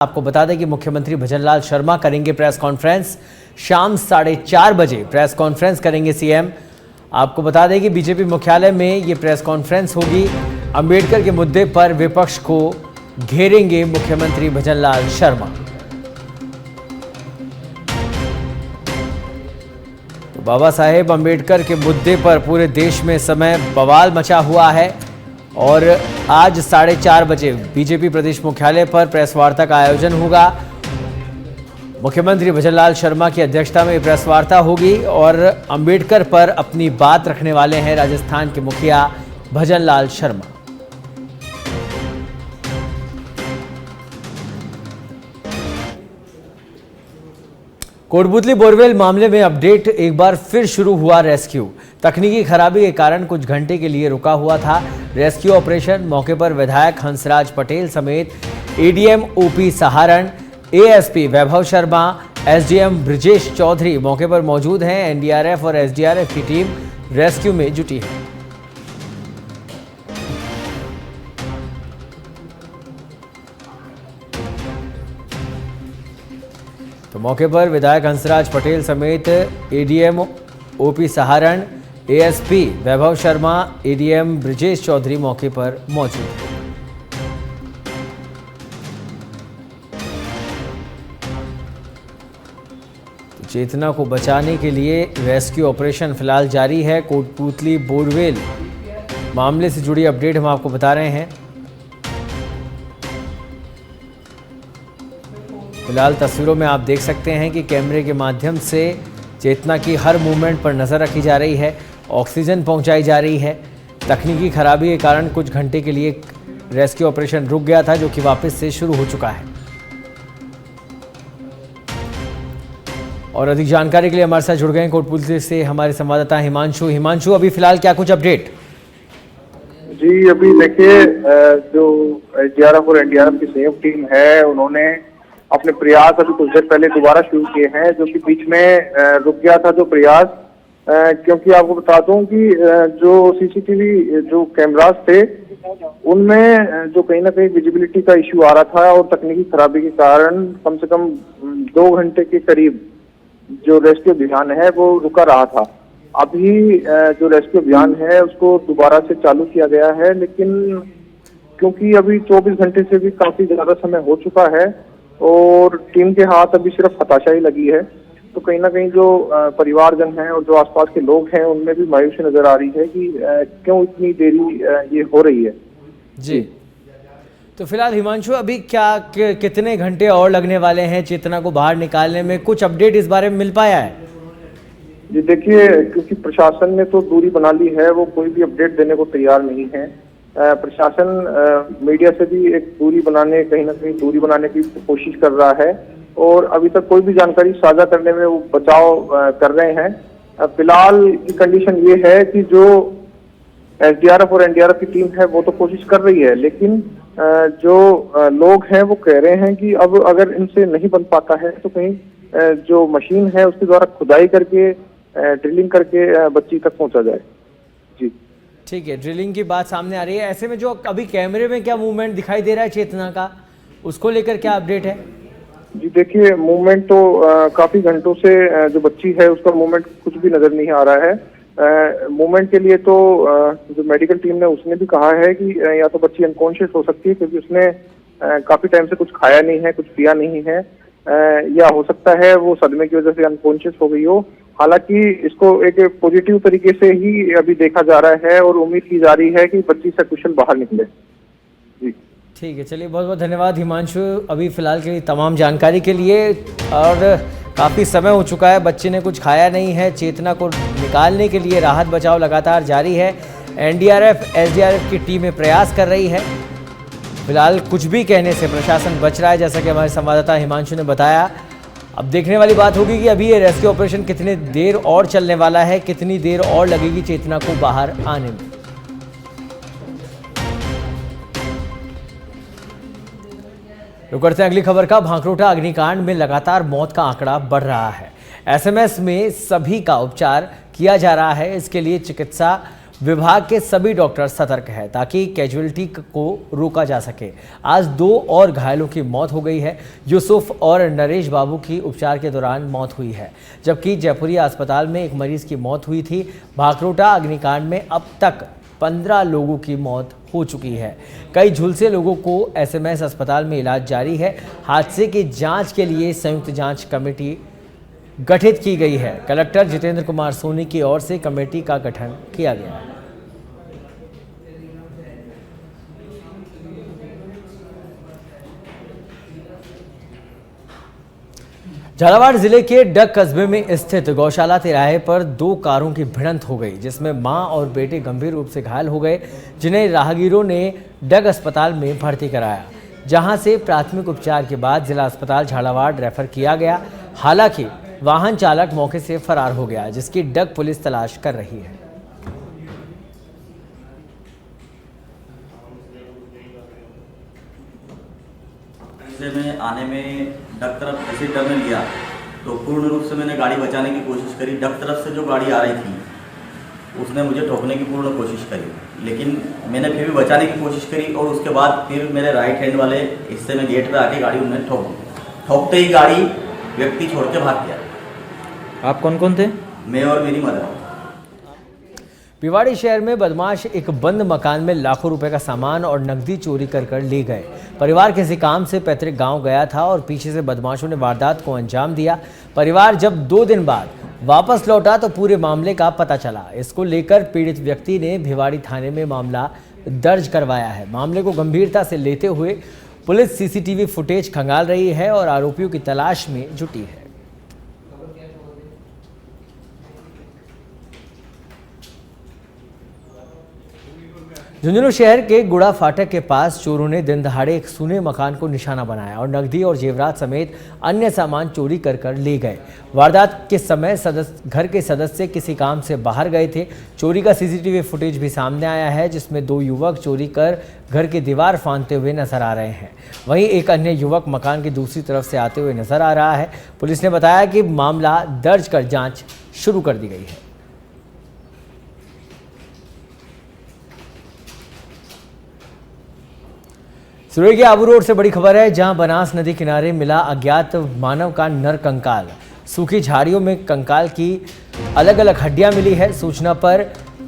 आपको बता दें कि मुख्यमंत्री भजनलाल शर्मा करेंगे प्रेस कॉन्फ्रेंस। शाम 4:30 बजे प्रेस कॉन्फ्रेंस करेंगे सीएम। आपको बता दें कि बीजेपी मुख्यालय में ये प्रेस कॉन्फ्रेंस होगी। अंबेडकर के मुद्दे पर विपक्ष को घेरेंगे मुख्यमंत्री भजनलाल शर्मा। तो बाबा साहेब अंबेडकर के मुद्दे पर पूरे देश में समय बवाल मचा हुआ है और आज 4:30 बजे बीजेपी प्रदेश मुख्यालय पर प्रेस वार्ता का आयोजन होगा। मुख्यमंत्री भजनलाल शर्मा की अध्यक्षता में प्रेस वार्ता होगी और अंबेडकर पर अपनी बात रखने वाले हैं राजस्थान के मुखिया भजनलाल शर्मा। कोटपूतली बोरवेल मामले में अपडेट, एक बार फिर शुरू हुआ रेस्क्यू। तकनीकी खराबी के कारण कुछ घंटे के लिए रुका हुआ था रेस्क्यू ऑपरेशन। मौके पर विधायक हंसराज पटेल समेत एडीएम ओपी सहारण, एएसपी वैभव शर्मा, एसडीएम ब्रजेश चौधरी मौके पर मौजूद हैं। एनडीआरएफ और एसडीआरएफ की टीम रेस्क्यू में जुटी है। तो मौके पर विधायक हंसराज पटेल समेत एडीएम ओपी सहारण, एएसपी वैभव शर्मा, एडीएम ब्रजेश चौधरी मौके पर मौजूद हैं। तो चेतना को बचाने के लिए रेस्क्यू ऑपरेशन फिलहाल जारी है। कोटपूतली बोरवेल मामले से जुड़ी अपडेट हम आपको बता रहे हैं। फिलहाल तस्वीरों में आप देख सकते हैं कि कैमरे के माध्यम से चेतना की हर मूवमेंट पर नज़र रखी जा रही है, ऑक्सीजन पहुंचाई जा रही है। तकनीकी खराबी के कारण कुछ घंटे के लिए रेस्क्यू ऑपरेशन रुक गया था, जो कि वापस से शुरू हो चुका है। और अधिक जानकारी के लिए हमारे साथ जुड़ गए कोटपूतली से हमारे संवाददाता हिमांशु, अभी फिलहाल क्या कुछ अपडेट? जी, अभी देखिए, जो एसडीआरएफ और एनडीआरएफ की संयुक्त टीम है, उन्होंने अपने प्रयास अभी कुछ देर पहले दोबारा शुरू किए हैं, जो कि बीच में रुक गया था जो प्रयास। क्योंकि आपको बता दूं कि जो सीसीटीवी जो कैमरास थे, उनमें जो कहीं ना कहीं विजिबिलिटी का इश्यू आ रहा था और तकनीकी खराबी के कारण कम से कम 2 घंटे के करीब जो रेस्क्यू अभियान है वो रुका रहा था। अभी जो रेस्क्यू अभियान है उसको दोबारा से चालू किया गया है, लेकिन क्योंकि अभी 24 घंटे से भी काफी ज्यादा समय हो चुका है और टीम के हाथ अभी सिर्फ हताशाई लगी है, तो कहीं ना कहीं जो परिवारजन हैं और जो आसपास के लोग हैं उनमें भी मायूसी नजर आ रही है कि क्यों इतनी देरी ये हो रही है। जी, तो फिलहाल हिमांशु, अभी कितने घंटे और लगने वाले हैं चेतना को बाहर निकालने में? कुछ अपडेट इस बारे में मिल पाया है? जी देखिए, क्योंकि प्रशासन ने तो दूरी बना ली है, वो कोई भी अपडेट देने को तैयार नहीं है। प्रशासन मीडिया से भी एक कहीं ना कहीं दूरी बनाने की कोशिश कर रहा है और अभी तक कोई भी जानकारी साझा करने में वो बचाव कर रहे हैं। फिलहाल की कंडीशन ये है कि जो एसडीआरएफ और एनडीआरएफ की टीम है वो तो कोशिश कर रही है, लेकिन जो लोग हैं वो कह रहे हैं कि अब अगर इनसे नहीं बन पाता है तो कहीं जो मशीन है उसके द्वारा खुदाई करके ड्रिलिंग करके बच्ची तक पहुंचा जाए। जी ठीक है, ड्रिलिंग की बात सामने आ रही है। ऐसे में जो अभी कैमरे में क्या मूवमेंट दिखाई दे रहा है चेतना का, उसको लेकर क्या अपडेट है? जी देखिए, मूवमेंट तो काफी घंटों से जो बच्ची है उसका मूवमेंट कुछ भी नजर नहीं आ रहा है। मूवमेंट के लिए तो जो मेडिकल टीम ने उसने भी कहा है कि या तो बच्ची अनकॉन्शियस हो सकती है क्योंकि उसने काफी टाइम से कुछ खाया नहीं है, कुछ पिया नहीं है, या हो सकता है वो सदमे की वजह से अनकॉन्शियस हो गई हो। हालांकि इसको एक पॉजिटिव तरीके से ही अभी देखा जा रहा है और उम्मीद की जा रही है कि बच्ची सकुशल बाहर निकले। जी ठीक है, चलिए बहुत बहुत धन्यवाद हिमांशु अभी फिलहाल के लिए तमाम जानकारी के लिए। और काफ़ी समय हो चुका है, बच्चे ने कुछ खाया नहीं है। चेतना को निकालने के लिए राहत बचाव लगातार जारी है। एनडीआरएफ एसडीआरएफ की टीमें प्रयास कर रही है। फिलहाल कुछ भी कहने से प्रशासन बच रहा है, जैसा कि हमारे संवाददाता हिमांशु ने बताया। अब देखने वाली बात होगी कि अभी ये रेस्क्यू ऑपरेशन कितनी देर और चलने वाला है, कितनी देर और लगेगी चेतना को बाहर आने में। रुक करते हैं अगली खबर का। भांकरोटा अग्निकांड में लगातार मौत का आंकड़ा बढ़ रहा है। एसएमएस में सभी का उपचार किया जा रहा है। इसके लिए चिकित्सा विभाग के सभी डॉक्टर सतर्क हैं ताकि कैजुअलिटी को रोका जा सके। आज 2 और घायलों की मौत हो गई है। यूसुफ और नरेश बाबू की उपचार के दौरान मौत हुई है, जबकि जयपुरिया अस्पताल में एक मरीज की मौत हुई थी। भाखरोटा अग्निकांड में अब तक 15 लोगों की मौत हो चुकी है। कई झुलसे लोगों को एसएमएस अस्पताल में इलाज जारी है। हादसे की जांच के लिए संयुक्त जांच कमेटी गठित की गई है। कलेक्टर जितेंद्र कुमार सोनी की ओर से कमेटी का गठन किया गया है। झालावाड़ जिले के डग कस्बे में स्थित गौशाला तिराहे पर 2 कारों की भिड़ंत हो गई, जिसमें मां और बेटे गंभीर रूप से घायल हो गए, जिन्हें राहगीरों ने डग अस्पताल में भर्ती कराया, जहां से प्राथमिक उपचार के बाद जिला अस्पताल झालावाड़ रेफर किया गया। हालांकि वाहन चालक मौके से फरार हो गया, जिसकी डग पुलिस तलाश कर रही है। में आने में डग तरफ ऐसे टर्न लिया तो पूर्ण रूप से मैंने गाड़ी बचाने की कोशिश करी। डग तरफ से जो गाड़ी आ रही थी उसने मुझे ठोकने की पूर्ण कोशिश करी, लेकिन मैंने फिर भी बचाने की कोशिश करी और उसके बाद फिर मेरे राइट हैंड वाले हिस्से में गेट पे आके गाड़ी उन्होंने ठोकते ही गाड़ी व्यक्ति छोड़ के भाग गया। आप कौन कौन थे? मैं और मेरी मदर। भिवाड़ी शहर में बदमाश एक बंद मकान में लाखों रुपए का सामान और नकदी चोरी कर ले गए। परिवार किसी काम से पैतृक गांव गया था और पीछे से बदमाशों ने वारदात को अंजाम दिया। परिवार जब 2 दिन बाद वापस लौटा तो पूरे मामले का पता चला। इसको लेकर पीड़ित व्यक्ति ने भिवाड़ी थाने में मामला दर्ज करवाया है। मामले को गंभीरता से लेते हुए पुलिस सीसीटीवी फुटेज खंगाल रही है और आरोपियों की तलाश में जुटी है। झुंझुनू शहर के गुड़ा फाटक के पास चोरों ने दिन दहाड़े एक सूने मकान को निशाना बनाया और नकदी और जेवरात समेत अन्य सामान चोरी कर ले गए। वारदात के समय घर के सदस्य किसी काम से बाहर गए थे। चोरी का सीसीटीवी फुटेज भी सामने आया है, जिसमें 2 युवक चोरी कर घर की दीवार फांदते हुए नजर आ रहे हैं। वहीं एक अन्य युवक मकान की दूसरी तरफ से आते हुए नजर आ रहा है। पुलिस ने बताया कि मामला दर्ज कर जाँच शुरू कर दी गई है। सुरई के आबू रोड से बड़ी खबर है, जहां बनास नदी किनारे मिला अज्ञात मानव का नर कंकाल। सूखी झाड़ियों में कंकाल की अलग अलग हड्डियां मिली है। सूचना पर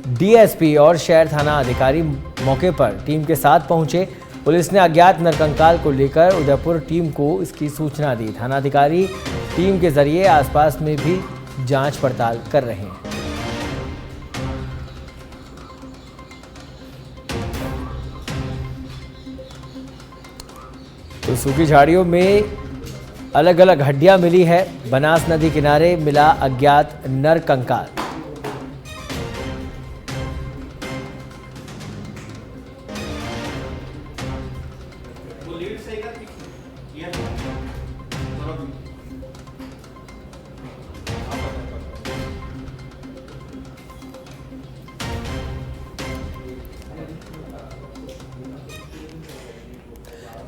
डीएसपी और शहर थाना अधिकारी मौके पर टीम के साथ पहुंचे। पुलिस ने अज्ञात नर कंकाल को लेकर उदयपुर टीम को इसकी सूचना दी। थाना अधिकारी टीम के जरिए आसपास में भी जांच पड़ताल कर रहे हैं। तो सूखी झाड़ियों में अलग अलग हड्डियां मिली है। बनास नदी किनारे मिला अज्ञात नर कंकाल।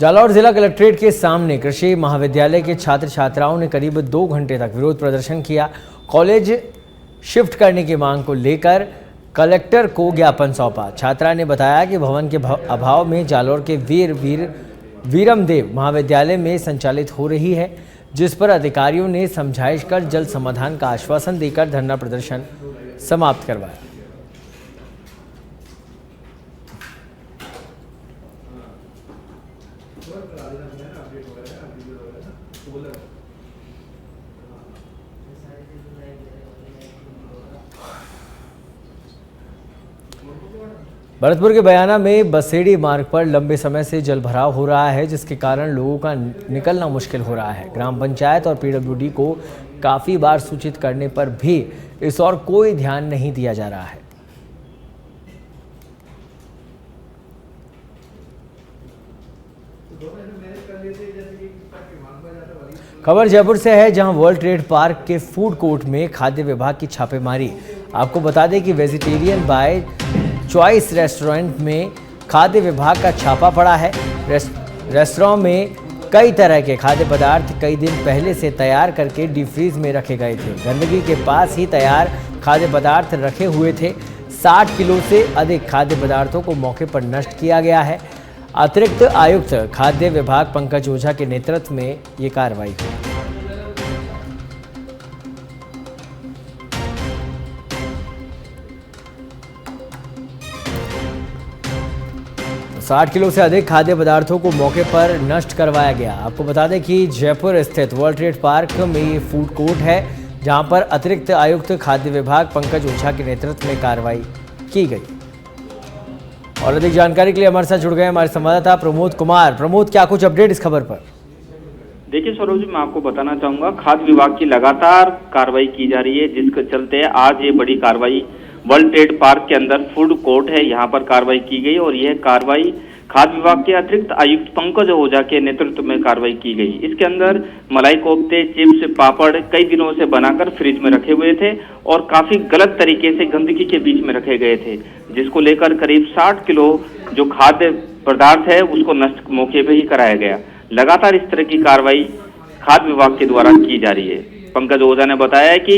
जालौर जिला कलेक्ट्रेट के सामने कृषि महाविद्यालय के छात्र छात्राओं ने करीब 2 घंटे तक विरोध प्रदर्शन किया। कॉलेज शिफ्ट करने की मांग को लेकर कलेक्टर को ज्ञापन सौंपा। छात्रा ने बताया कि भवन के अभाव में जालौर के वीरमदेव महाविद्यालय में संचालित हो रही है, जिस पर अधिकारियों ने समझाइश कर जल्द समाधान का आश्वासन देकर धरना प्रदर्शन समाप्त करवाया। भरतपुर के बयाना में बसेड़ी मार्ग पर लंबे समय से जलभराव हो रहा है, जिसके कारण लोगों का निकलना मुश्किल हो रहा है। ग्राम पंचायत और पीडब्ल्यूडी को काफ़ी बार सूचित करने पर भी इस और कोई ध्यान नहीं दिया जा रहा है। खबर जयपुर से है, जहां वर्ल्ड ट्रेड पार्क के फूड कोर्ट में खाद्य विभाग की छापेमारी। आपको बता दें कि वेजिटेरियन बाय चॉइस रेस्टोरेंट में खाद्य विभाग का छापा पड़ा है। रेस्टोरेंट में कई तरह के खाद्य पदार्थ कई दिन पहले से तैयार करके डीप फ्रीज में रखे गए थे। गंदगी के पास ही तैयार खाद्य पदार्थ रखे हुए थे। 60 किलो से अधिक खाद्य पदार्थों को मौके पर नष्ट किया गया है। अतिरिक्त आयुक्त खाद्य विभाग पंकज ओझा के नेतृत्व में ये कार्रवाई हुई। 60 किलो से अधिक खाद्य पदार्थों को मौके पर नष्ट करवाया गया। आपको बता दें कि जयपुर स्थित वर्ल्ड ट्रेड पार्क में ये फूड कोर्ट है, जहां पर अतिरिक्त आयुक्त खाद्य विभाग पंकज ओझा के नेतृत्व में कार्रवाई की गई। और अधिक जानकारी के लिए हमारे साथ जुड़ गए हमारे संवाददाता प्रमोद कुमार। प्रमोद, क्या कुछ अपडेट इस खबर पर? देखिए सौरभ जी, मैं आपको बताना चाहूंगा, खाद्य विभाग की लगातार कार्रवाई की जा रही है, जिसके चलते आज ये बड़ी कार्रवाई वर्ल्ड ट्रेड पार्क के अंदर फूड कोर्ट है, यहाँ पर कार्रवाई की गई। और यह कार्रवाई खाद्य विभाग के अतिरिक्त आयुक्त पंकज ओझा के नेतृत्व में कार्रवाई की गई। इसके अंदर मलाई कोफ्ते, चिप्स, पापड़ कई दिनों से बनाकर फ्रिज में रखे हुए थे और काफी गलत तरीके से गंदगी के बीच में रखे गए थे, जिसको लेकर करीब 60 किलो जो खाद्य पदार्थ है उसको नष्ट मौके पर ही कराया गया। लगातार इस तरह की कार्रवाई खाद्य विभाग के द्वारा की जा रही है। पंकज ओझा ने बताया है कि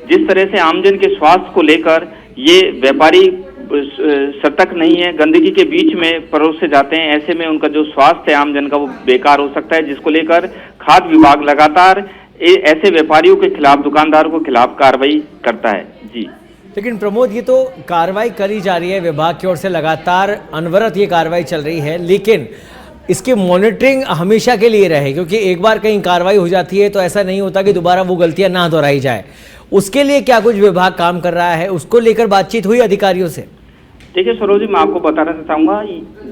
जिस तरह से आमजन के स्वास्थ्य को लेकर ये व्यापारी सतर्क नहीं है, गंदगी के बीच में परोसे जाते हैं, ऐसे में उनका जो स्वास्थ्य है आमजन का वो बेकार हो सकता है, जिसको लेकर खाद्य विभाग लगातार ऐसे व्यापारियों के खिलाफ, दुकानदारों के खिलाफ कार्रवाई करता है। जी लेकिन प्रमोद, ये तो कार्रवाई करी जा रही है, विभाग की ओर से लगातार अनवरत ये कार्रवाई चल रही है, लेकिन इसकी मॉनिटरिंग हमेशा के लिए रहे, क्योंकि एक बार कहीं कार्रवाई हो जाती है तो ऐसा नहीं होता कि दोबारा वो गलतियां ना दोहराई जाए। उसके लिए क्या कुछ विभाग काम कर रहा है, उसको लेकर बातचीत हुई अधिकारियों से? देखिए सरोज जी, मैं आपको बताना चाहूंगा,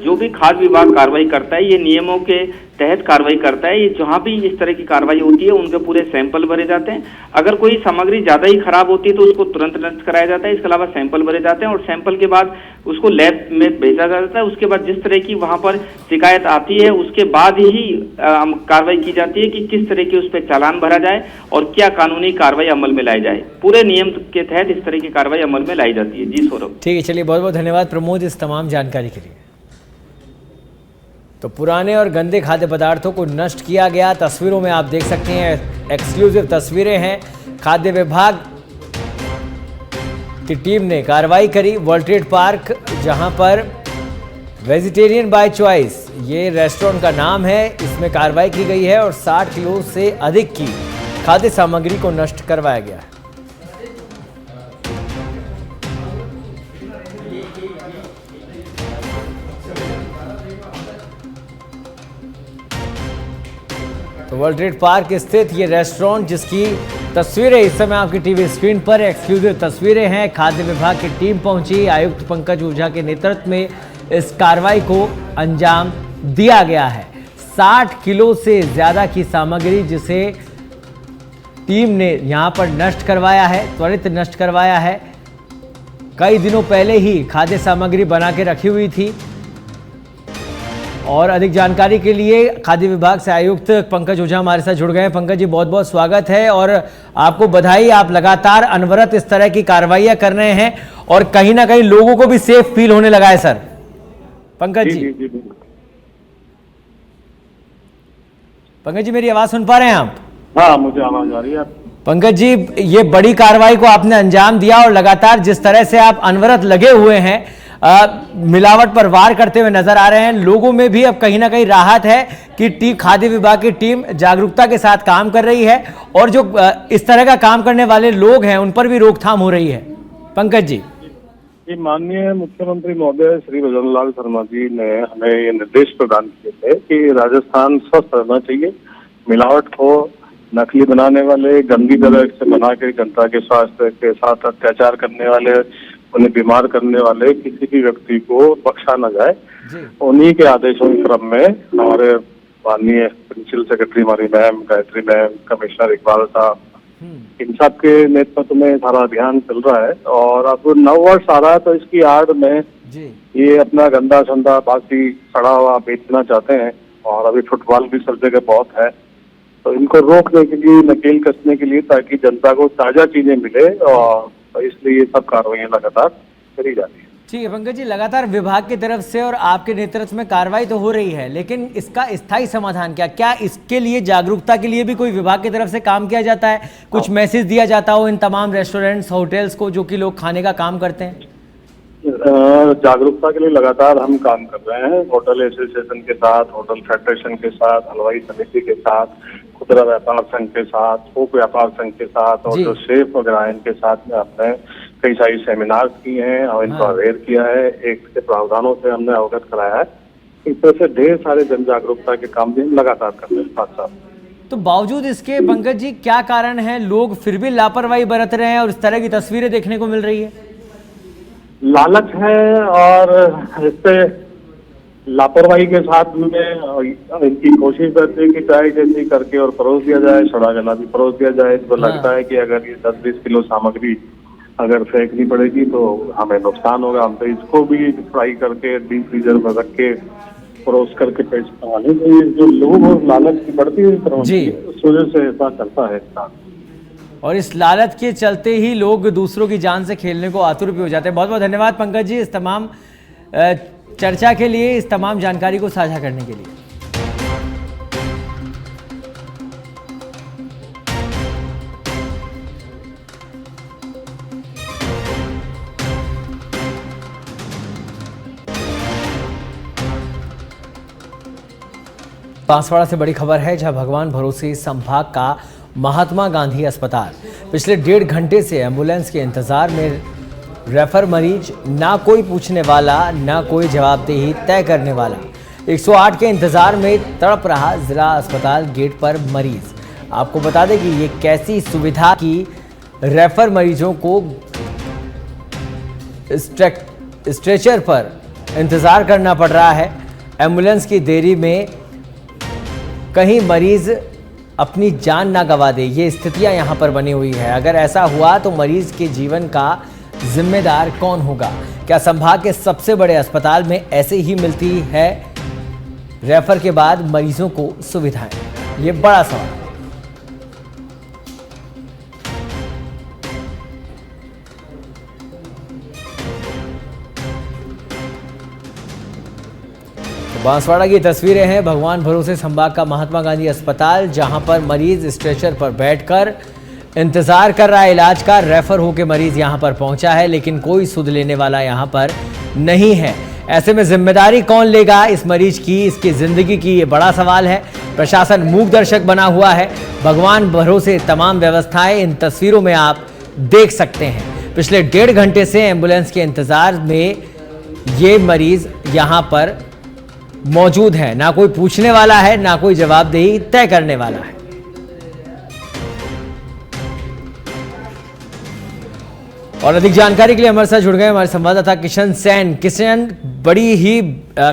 जो भी खाद्य विभाग कार्रवाई करता है ये नियमों के तहत कार्रवाई करता है। ये जहाँ भी इस तरह की कार्रवाई होती है उनके पूरे सैंपल भरे जाते हैं। अगर कोई सामग्री ज्यादा ही खराब होती है तो उसको तुरंत नष्ट कराया जाता है। इसके अलावा सैंपल भरे जाते हैं और सैंपल के बाद उसको लैब में भेजा जाता है। उसके बाद जिस तरह की वहां पर शिकायत आती है उसके बाद ही कार्रवाई की जाती है कि किस तरह की उस पर चालान भरा जाए और क्या कानूनी कार्रवाई अमल में लाई जाए। पूरे नियम के तहत इस तरह की कार्रवाई अमल में लाई जाती है। जी सौरभ। ठीक है, चलिए, बहुत बहुत धन्यवाद प्रमोद इस तमाम जानकारी के लिए। तो पुराने और गंदे खाद्य पदार्थों को नष्ट किया गया। तस्वीरों में आप देख सकते हैं, एक्सक्लूसिव तस्वीरें हैं। खाद्य विभाग की टीम ने कार्रवाई करी वर्ल्ड ट्रेड पार्क, जहां पर वेजिटेरियन बाय चॉइस ये रेस्टोरेंट का नाम है, इसमें कार्रवाई की गई है और 60 किलो से अधिक की खाद्य सामग्री को नष्ट करवाया गया है। तो वर्ल्ड ट्रेड पार्क स्थित ये रेस्टोरेंट, जिसकी तस्वीरें इस समय आपकी टीवी स्क्रीन पर, एक्सक्लूसिव तस्वीरें हैं। खाद्य विभाग की टीम पहुंची, आयुक्त पंकज ओझा के नेतृत्व में इस कार्रवाई को अंजाम दिया गया है। 60 किलो से ज़्यादा की सामग्री जिसे टीम ने यहाँ पर नष्ट करवाया है, त्वरित नष्ट करवाया है। कई दिनों पहले ही खाद्य सामग्री बना के रखी हुई थी। और अधिक जानकारी के लिए खाद्य विभाग से आयुक्त पंकज ओझा हमारे साथ जुड़ गए हैं। पंकज जी, बहुत बहुत स्वागत है और आपको बधाई। आप लगातार अनवरत इस तरह की कार्रवाइयां कर रहे हैं और कहीं ना कहीं लोगों को भी सेफ फील होने लगा है सर। पंकज जी, पंकज जी, मेरी आवाज सुन पा रहे हैं आप? हाँ, मुझे आवाज आ रही है। पंकज जी, ये बड़ी कार्रवाई को आपने अंजाम दिया और लगातार जिस तरह से आप अनवरत लगे हुए हैं, मिलावट पर वार करते हुए नजर आ रहे हैं, लोगों में भी अब कहीं ना कहीं राहत है कि खाद्य विभाग की टीम जागरूकता के साथ काम कर रही है और जो इस तरह का काम करने वाले लोग हैं उन पर भी रोकथाम हो रही है। पंकज जी, माननीय मुख्यमंत्री महोदय श्री भजनलाल शर्मा जी ने हमें ये निर्देश प्रदान किए थे कि राजस्थान स्वस्थ रहना चाहिए। मिलावट को, नकली बनाने वाले, गंदी तरह से बना के जनता के स्वास्थ्य के साथ अत्याचार करने वाले, उन्हें बीमार करने वाले किसी भी व्यक्ति को बख्शा न जाए। उन्हीं के आदेशों के क्रम में हमारे माननीय प्रिंसिपल सेक्रेटरी हमारी ma'am, Gayatri ma'am, commissioner Iqbal साहब, इन सब के नेतृत्व में सारा अभियान चल रहा है। और अब नववर्ष आ रहा है तो इसकी आड़ में ये अपना गंदा संदा बासी सड़ा हुआ बेचना चाहते हैं और अभी फुटबॉल भी सब जगह बहुत है, तो इनको रोकने के लिए, नकेल कसने के लिए, ताकि जनता को ताजा चीजें मिले, और तो इसलिए ये सब कार्रवाइयां लगातार करी जा रही है। ठीक है पंकज जी, लगातार विभाग की तरफ से और आपके नेतृत्व में कार्रवाई तो हो रही है, लेकिन इसका स्थायी समाधान क्या इसके लिए जागरूकता के लिए भी कोई विभाग की तरफ से काम किया जाता है? कुछ मैसेज दिया जाता हो इन तमाम रेस्टोरेंट्स, होटल्स को जो कि लोग खाने का काम करते हैं? जागरूकता के लिए लगातार हम काम कर रहे हैं। होटल एसोसिएशन के साथ, होटल फेडरेशन के साथ, हलवाई समिति के साथ, खुदरा व्यापार संघ के साथ, थोक व्यापार संघ के साथ और जी। जो शेफ वगैरह हैं इनके साथ में हमने कई सारी सेमिनार किए हैं और इनको अवेयर किया है। एक के प्रावधानों से हमने अवगत कराया है। इस तरह से ढेर सारे जन जागरूकता के काम भी हम लगातार कर रहे हैं साथ साथ। तो बावजूद इसके पंकज जी क्या कारण है, लोग फिर भी लापरवाही बरत रहे हैं और इस तरह की तस्वीरें देखने को मिल रही है? लालच है और इससे लापरवाही के साथ में इनकी कोशिश रहती है कि चाय जैसी करके और परोस दिया जाए, सड़ा गला भी परोस दिया जाए। इनको लगता है कि अगर ये 10-20 किलो सामग्री अगर फेंकनी पड़ेगी तो हमें नुकसान होगा, हम तो इसको भी फ्राई करके डीप फ्रीजर में रख के परोस करके पैसे कमा लें। तो ये जो लोग और लालच की बढ़ती हुई जी। उस वजह से ऐसा करता है इंसान। और इस लालच के चलते ही लोग दूसरों की जान से खेलने को आतुर भी हो जाते हैं। बहुत बहुत धन्यवाद पंकज जी इस तमाम चर्चा के लिए, इस तमाम जानकारी को साझा करने के लिए। बांसवाड़ा से बड़ी खबर है, जहां भगवान भरोसे संभाग का महात्मा गांधी अस्पताल पिछले 1.5 घंटे से एम्बुलेंस के इंतजार में रेफर मरीज, ना कोई पूछने वाला, ना कोई जवाबदेही तय करने वाला। 108 के इंतजार में तड़प रहा जिला अस्पताल गेट पर मरीज। आपको बता दें कि ये कैसी सुविधा की रेफर मरीजों को स्ट्रेचर पर इंतजार करना पड़ रहा है। एम्बुलेंस की देरी में कहीं मरीज अपनी जान ना गंवा दे, ये स्थितियां यहां पर बनी हुई है। अगर ऐसा हुआ तो मरीज के जीवन का जिम्मेदार कौन होगा? क्या संभाग के सबसे बड़े अस्पताल में ऐसे ही मिलती है रेफर के बाद मरीजों को सुविधाएं? ये बड़ा सवाल है। बांसवाड़ा की तस्वीरें हैं भगवान भरोसे संभाग का महात्मा गांधी अस्पताल, जहां पर मरीज स्ट्रेचर पर बैठकर इंतजार कर रहा है इलाज का। रेफर होकर मरीज यहां पर पहुंचा है, लेकिन कोई सुध लेने वाला यहां पर नहीं है। ऐसे में जिम्मेदारी कौन लेगा इस मरीज की, इसकी जिंदगी की? ये बड़ा सवाल है। प्रशासन मूक दर्शक बना हुआ है। भगवान भरोसे तमाम व्यवस्थाएं इन तस्वीरों में आप देख सकते हैं। पिछले 1.5 घंटे से एम्बुलेंस के इंतजार में ये मरीज यहां पर मौजूद है। ना कोई पूछने वाला है, ना कोई जवाबदेही तय करने वाला है। और अधिक जानकारी के लिए हमारे साथ जुड़ गए हमारे संवाददाता किशन सैन। किशन, बड़ी ही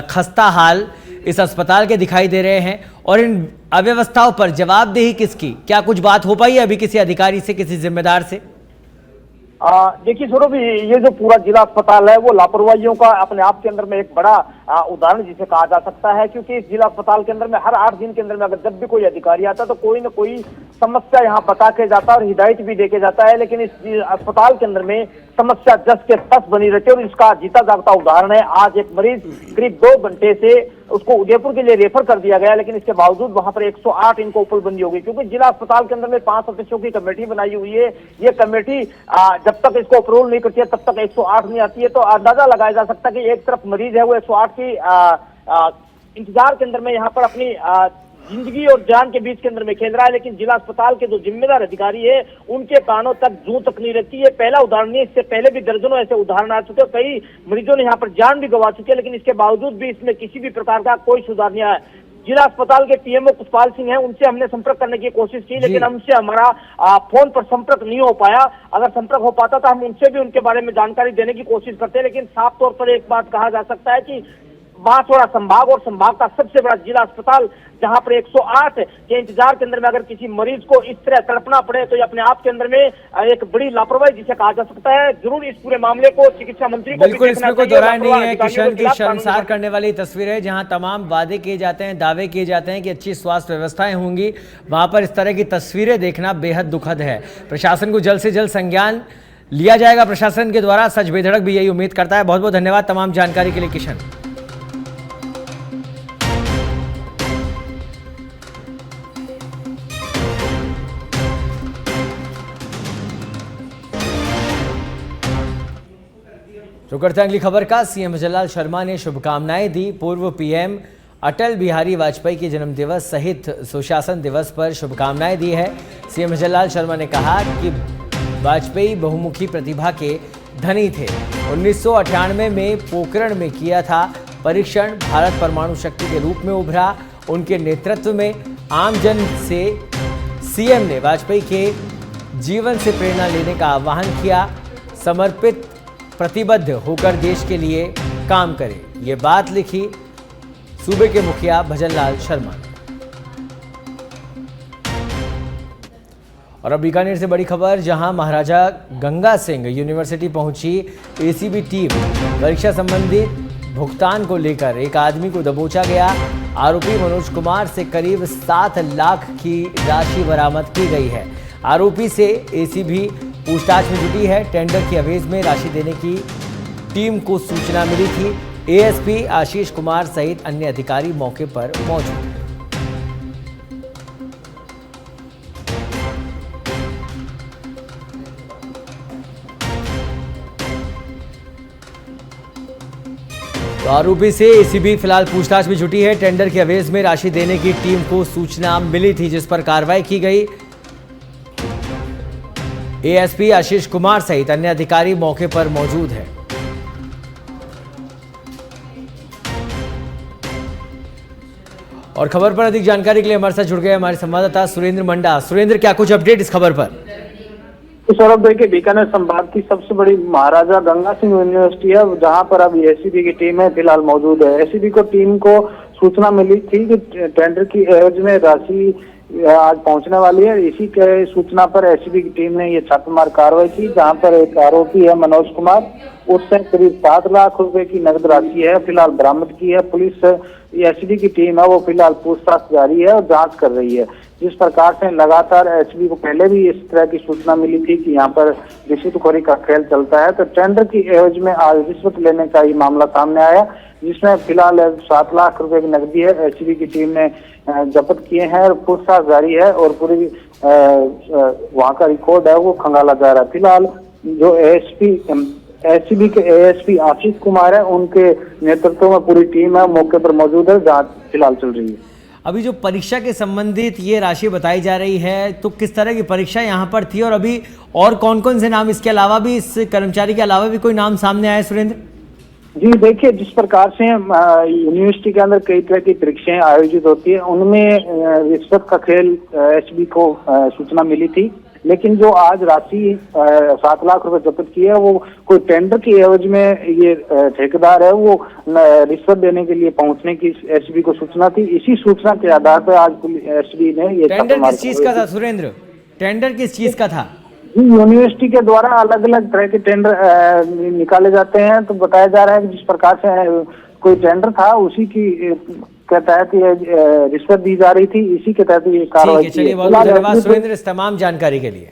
खस्ता हाल इस अस्पताल के दिखाई दे रहे हैं और इन अव्यवस्थाओं पर जवाबदेही किसकी? क्या कुछ बात हो पाई है अभी किसी अधिकारी से, किसी जिम्मेदार से? देखिए सौरभ, ये जो पूरा जिला अस्पताल है वो लापरवाहियों का अपने आप के अंदर में एक बड़ा उदाहरण जिसे कहा जा सकता है। क्योंकि इस जिला अस्पताल के अंदर में हर 8 दिन के अंदर में अगर जब भी कोई अधिकारी आता है तो कोई न कोई समस्या यहाँ बता के जाता है और हिदायत भी दे के जाता है। लेकिन इस अस्पताल के अंदर में समस्या जस के तस बनी रहती है और इसका जीता जागता उदाहरण है। आज एक मरीज करीब 2 घंटे से उसको उदयपुर के लिए रेफर कर दिया गया, लेकिन इसके बावजूद वहां पर 108 इनको उपलबंदी हो गई। क्योंकि जिला अस्पताल के अंदर में 5 सदस्यों की कमेटी बनाई हुई है। ये कमेटी जब तक इसको अप्रूवल नहीं करती है तब तक 108 नहीं आती है। तो अंदाजा लगाया जा सकता है कि एक तरफ मरीज है वो 108 की इंतजार के अंदर में यहाँ पर अपनी जिंदगी और जान के बीच के अंदर में खेल रहा है, लेकिन जिला अस्पताल के जो जिम्मेदार अधिकारी है उनके कानों तक जूं तक नहीं रहती है। पहला उदाहरण नहीं, इससे पहले भी दर्जनों ऐसे उदाहरण आ चुके हैं। कई मरीजों ने यहाँ पर जान भी गंवा चुके हैं, लेकिन इसके बावजूद भी इसमें किसी भी प्रकार का कोई सुधार नहीं आया। जिला अस्पताल के पीएमओ पुष्पाल सिंह हैं, उनसे हमने संपर्क करने की कोशिश की, लेकिन हमसे हमारा फोन पर संपर्क नहीं हो पाया। अगर संपर्क हो पाता तो हम उनसे भी उनके बारे में जानकारी देने की कोशिश करते हैं। लेकिन साफ तौर पर एक बात कहा जा सकता है कि बांसवाड़ा संभाग और संभाग का सबसे बड़ा जिला अस्पताल, जहां पर 108 के इंतजार के अंदर में अगर किसी मरीज को इस तरह तड़पना पड़े तो ये अपने आप के अंदर में एक बड़ी लापरवाही जिसे कहा जा सकता है। जरूर इस पूरे मामले को चिकित्सा मंत्री को बिल्कुल इसमें कोई दोहराय नहीं है। किशन की शर्मसार करने वाली तस्वीर है, जहां तमाम वादे किए जाते हैं, दावे किए जाते हैं कि अच्छी स्वास्थ्य व्यवस्थाएं होंगी, वहां पर इस तरह की तस्वीरें देखना बेहद दुखद है। प्रशासन को जल्द से जल्द संज्ञान लिया जाएगा प्रशासन के द्वारा, सच बेधड़क भी यही उम्मीद करता है। बहुत बहुत धन्यवाद तमाम जानकारी के लिए किशन। तो करते हैं अगली खबर का। सीएम भजनलाल शर्मा ने शुभकामनाएं दी। पूर्व पीएम अटल बिहारी वाजपेयी के जन्म दिवस सहित सुशासन दिवस पर शुभकामनाएं दी है। सीएम भजनलाल शर्मा ने कहा कि वाजपेयी बहुमुखी प्रतिभा के धनी थे। 1998 में पोखरण में किया था परीक्षण, भारत परमाणु शक्ति के रूप में उभरा। उनके नेतृत्व में आमजन से सीएम ने वाजपेयी के जीवन से प्रेरणा लेने का आह्वान किया। समर्पित प्रतिबद्ध होकर देश के लिए काम करें, ये बात लिखी सूबे के मुखिया भजनलाल शर्मा ने। और अब बीकानेर से बड़ी खबर, जहां महाराजा गंगा सिंह यूनिवर्सिटी पहुंची एसीबी टीम। परीक्षा संबंधी भुगतान को लेकर एक आदमी को दबोचा गया। आरोपी मनोज कुमार से करीब 7 लाख की राशि बरामद की गई है। आरोपी से एसीबी पूछताछ में जुटी है। टेंडर की अवेज में राशि देने की टीम को सूचना मिली थी। एएसपी आशीष कुमार सहित अन्य अधिकारी मौके पर मौजूद हैं। तो आरोपी से एसीबी फिलहाल पूछताछ में जुटी है। टेंडर के अवेज में राशि देने की टीम को सूचना मिली थी, जिस पर कार्रवाई की गई। एएसपी आशीष कुमार सहित अन्य अधिकारी मौके पर मौजूद हैं। और खबर पर अधिक जानकारी के लिए हमारे साथ जुड़ गए हमारे संवाददाता सुरेंद्र मंडा। सुरेंद्र, क्या कुछ अपडेट इस खबर पर? सौरभ, देखिए बीकानेर संभाग की सबसे बड़ी महाराजा गंगा सिंह यूनिवर्सिटी है, जहां पर अभी एसीबी की टीम है फिलहाल मौजूद है। एसीबी को टीम को सूचना मिली थी कि टेंडर की एवज में राशि आज पहुंचने वाली है। इसी के सूचना पर एसीबी की टीम ने ये छापेमार कार्रवाई की, जहां पर एक आरोपी है मनोज कुमार, उससे करीब 7 लाख रुपए की नगद राशि है फिलहाल बरामद की है। पुलिस एसीबी की टीम है वो फिलहाल पूछताछ जारी है और जांच कर रही है। जिस प्रकार से लगातार एसीबी को पहले भी इस तरह की सूचना मिली थी कि यहाँ पर रिश्वतखोरी का खेल चलता है, तो टेंडर की एवज में आज रिश्वत लेने का ये मामला सामने आया, जिसमें फिलहाल 7 लाख रुपए की नकदी है एसीबी की टीम ने जब्त किए हैं और पूछताछ जारी है और पूरी वहाँ का रिकॉर्ड है वो खंगाला जा रहा है। फिलहाल जो एसीबी के एएसपी आशीष कुमार है, उनके नेतृत्व में पूरी टीम है मौके पर मौजूद है, जांच फिलहाल चल रही है। अभी जो परीक्षा के संबंधित ये राशि बताई जा रही है, तो किस तरह की परीक्षा यहाँ पर थी और अभी और कौन कौन से नाम, इसके अलावा भी, इस कर्मचारी के अलावा भी कोई नाम सामने आया सुरेंद्र? जी देखिए, जिस प्रकार से यूनिवर्सिटी के अंदर कई तरह की परीक्षाएं आयोजित होती है, उनमें रिश्वत का खेल एसबी को सूचना मिली थी, लेकिन जो आज राशि 7 लाख रुपए जब्त की है वो कोई टेंडर की एवज में ये ठेकेदार है वो रिश्वत देने के लिए पहुंचने की एसबी को सूचना थी। इसी सूचना के आधार पर आज एसबी ने ये टेंडर किस चीज का था सुरेंद्र? टेंडर किस चीज का था? यूनिवर्सिटी के द्वारा अलग अलग तरह के टेंडर निकाले जाते हैं, तो बताया जा रहा है कि जिस प्रकार से कोई टेंडर था उसी की के तहत रिश्वत दी जा रही थी, इसी के तहत ये कार्रवाई। चलिए, बहुत धन्यवाद सुरेंद्र इस तमाम जानकारी के लिए।